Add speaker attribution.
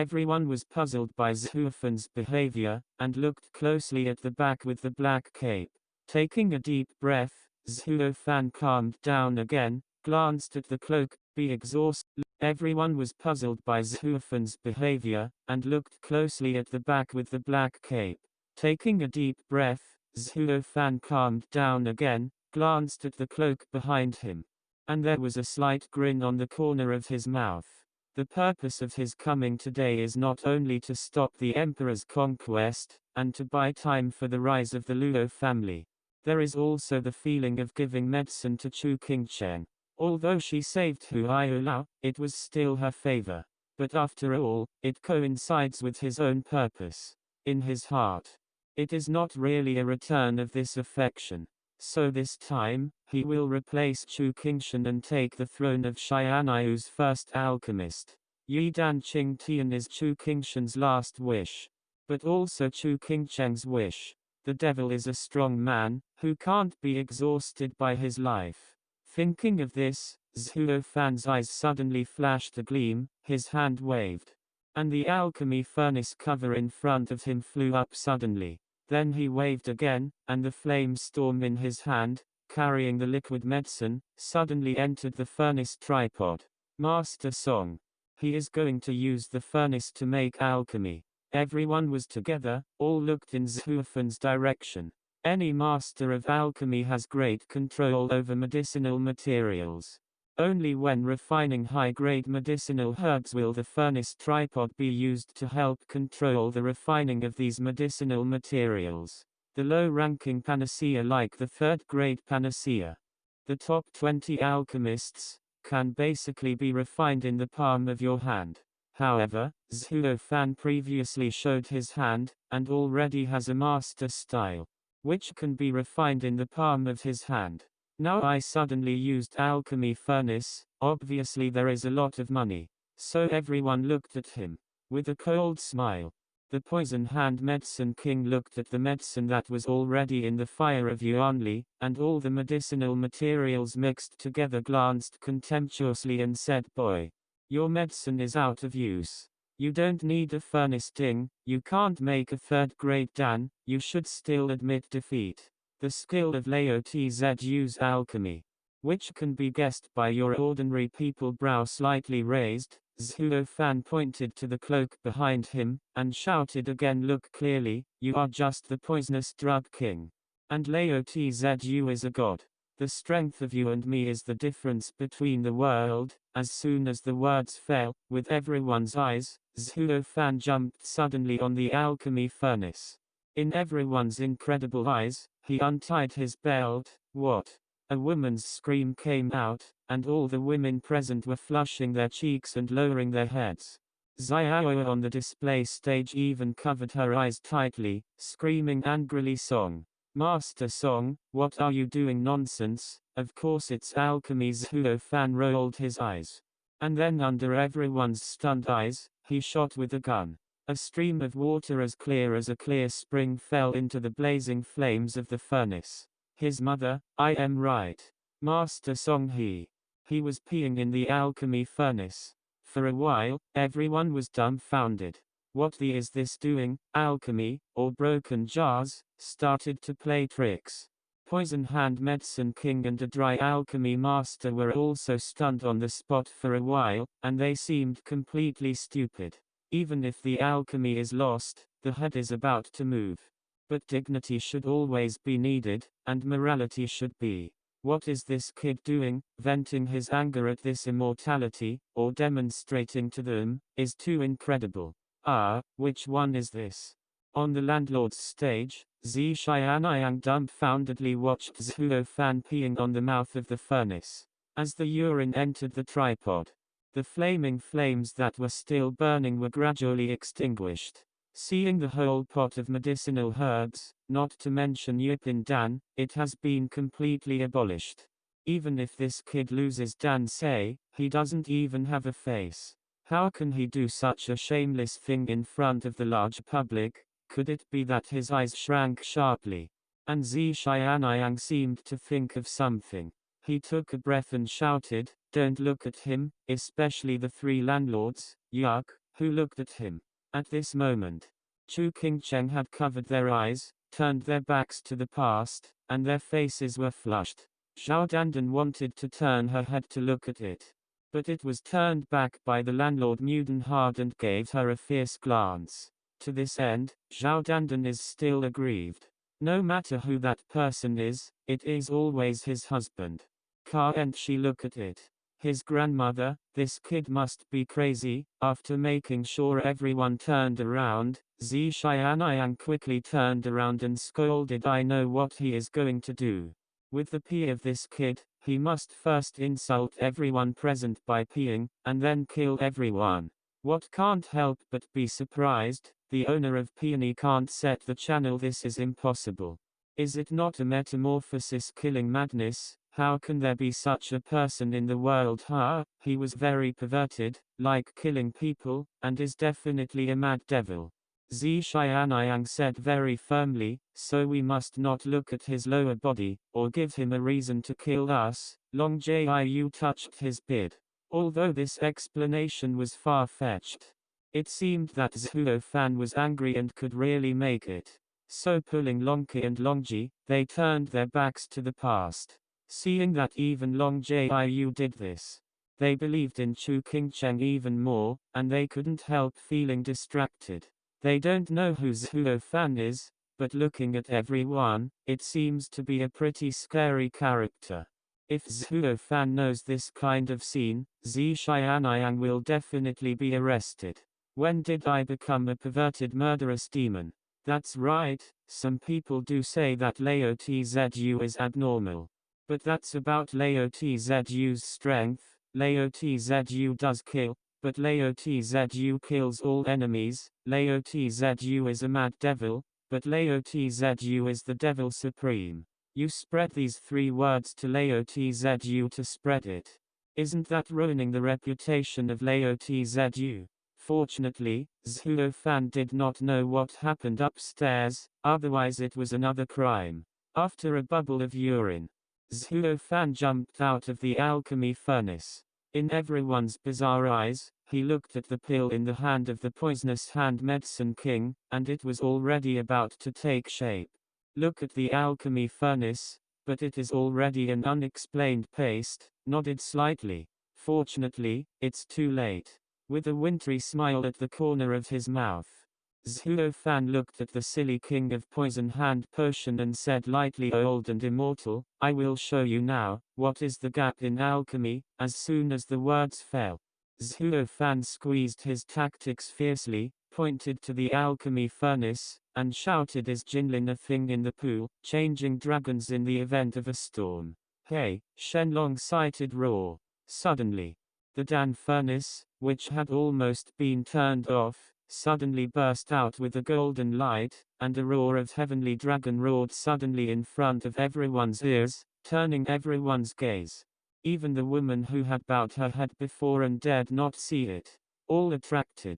Speaker 1: Everyone was puzzled by Zhuofan's behavior, and looked closely at the back with the black cape. Taking a deep breath, Zhuofan calmed down again, glanced at the cloak, be exhausted. Everyone was puzzled by Zhuofan's behavior, and looked closely at the back with the black cape. Taking a deep breath, Zhuofan calmed down again, glanced at the cloak behind him. And there was a slight grin on the corner of his mouth. The purpose of his coming today is not only to stop the emperor's conquest, and to buy time for the rise of the Luo family. There is also the feeling of giving medicine to Chu Qingcheng. Although she saved Hu Iolao, it was still her favor. But after all, it coincides with his own purpose. In his heart, it is not really a return of this affection. So this time, he will replace Chu Qingshan and take the throne of Xianyu's first alchemist. Yi Dan Qing Tian is Chu Qingshan's last wish. But also Chu Qingcheng's wish. The devil is a strong man, who can't be exhausted by his life. Thinking of this, Zhuofan's eyes suddenly flashed a gleam, his hand waved. And the alchemy furnace cover in front of him flew up suddenly. Then he waved again, and the flame storm in his hand, carrying the liquid medicine, suddenly entered the furnace tripod. Master Song. He is going to use the furnace to make alchemy. Everyone was together, all looked in Zhuofan's direction. Any master of alchemy has great control over medicinal materials. Only when refining high-grade medicinal herbs will the furnace tripod be used to help control the refining of these medicinal materials. The low-ranking panacea like the third-grade panacea. The top 20 alchemists can basically be refined in the palm of your hand. However, Zhuofan previously showed his hand, and already has a master style, which can be refined in the palm of his hand. Now I suddenly used alchemy furnace, obviously there is a lot of money. So everyone looked at him, with a cold smile. The poison hand medicine king looked at the medicine that was already in the fire of Yuanli, and all the medicinal materials mixed together glanced contemptuously and said, "Boy, your medicine is out of use. You don't need a furnace Ding, you can't make a third-grade Dan, you should still admit defeat. The skill of Lao Tzu's alchemy, which can be guessed by your ordinary people." Brow slightly raised, Zhuofan pointed to the cloak behind him, and shouted again, "Look clearly, you are just the poisonous drug king. And Lao Tzu is a god. The strength of you and me is the difference between the world." As soon as the words fell, with everyone's eyes, Zhuofan jumped suddenly on the alchemy furnace. In everyone's incredible eyes, he untied his belt. What? A woman's scream came out, and all the women present were flushing their cheeks and lowering their heads. Xiao on the display stage even covered her eyes tightly, screaming angrily, "Song! Master Song, what are you doing? Nonsense, of course it's alchemy." Zhuofan rolled his eyes. And then under everyone's stunned eyes, he shot with a gun. A stream of water as clear as a clear spring fell into the blazing flames of the furnace. His mother, I am right. Master Song he was peeing in the alchemy furnace. For a while, everyone was dumbfounded. What the is this doing? Alchemy, or broken jars, started to play tricks. Poison hand medicine king and a dry alchemy master were also stunned on the spot for a while, and they seemed completely stupid. Even if the alchemy is lost, the head is about to move. But dignity should always be needed, and morality should be. What is this kid doing? Venting his anger at this immortality, or demonstrating to them, is too incredible. Which one is this? On the landlord's stage, Zi Xianyang dumbfoundedly watched Zhuofan peeing on the mouth of the furnace. As the urine entered the tripod, the flaming flames that were still burning were gradually extinguished. Seeing the whole pot of medicinal herbs, not to mention Yipin Dan, it has been completely abolished. Even if this kid loses Dan say, he doesn't even have a face. How can he do such a shameless thing in front of the large public? Could it be that his eyes shrank sharply? And Zi Xianyang seemed to think of something. He took a breath and shouted, "Don't look at him, especially the three landlords." Yuck, who looked at him. At this moment, Chu Qingcheng had covered their eyes, turned their backs to the past, and their faces were flushed. Zhao Dandan wanted to turn her head to look at it, but it was turned back by the landlord Mudenhard and gave her a fierce glance. To this end, Zhao Dandan is still aggrieved. No matter who that person is, it is always his husband. Can't she look at it? His grandmother, this kid must be crazy. After making sure everyone turned around, Zi Xianyang quickly turned around and scolded, I know what he is going to do. With the pee of this kid, he must first insult everyone present by peeing, and then kill everyone. What can't help but be surprised, the owner of Peony can't set the channel. This is impossible. Is it not a metamorphosis killing madness? How can there be such a person in the world? He was very perverted, like killing people, and is definitely a mad devil. Zi Xianyang said very firmly, so we must not look at his lower body, or give him a reason to kill us. Long Jiu touched his beard. Although this explanation was far-fetched, it seemed that Zhuo Fan was angry and could really make it. So pulling Longqi and Longji, they turned their backs to the past. Seeing that even Long Jiu did this, they believed in Chu Qingcheng even more, and they couldn't help feeling distracted. They don't know who Zhuo Fan is, but looking at everyone, it seems to be a pretty scary character. If Zhuo Fan knows this kind of scene, Zi Xianyang will definitely be arrested. When did I become a perverted murderous demon? That's right, some people do say that Lao Tzu is abnormal. But that's about Lao Tzu's strength. Lao Tzu does kill, but Lao Tzu kills all enemies. Lao Tzu is a mad devil, but Lao Tzu is the devil supreme. You spread these 3 words to Lao Tzu to spread it. Isn't that ruining the reputation of Lao Tzu? Fortunately, Zhuo Fan did not know what happened upstairs, otherwise it was another crime. After a bubble of urine, Zhuo Fan jumped out of the alchemy furnace. In everyone's bizarre eyes, he looked at the pill in the hand of the poisonous hand medicine king, and it was already about to take shape. Look at the alchemy furnace, but it is already an unexplained paste, nodded slightly. Fortunately, it's too late. With a wintry smile at the corner of his mouth, Zhuo Fan looked at the silly king of poison hand potion and said lightly, old and immortal, I will show you now, what is the gap in alchemy. As soon as the words fell, Zhuo Fan squeezed his tactics fiercely, pointed to the alchemy furnace, and shouted, is Jinlin a thing in the pool, changing dragons in the event of a storm? Hey, Shenlong cited roar. Suddenly, the Dan furnace, which had almost been turned off, suddenly burst out with a golden light, and a roar of heavenly dragon roared suddenly in front of everyone's ears, turning everyone's gaze. Even the woman who had bowed her head before and dared not see it, all attracted.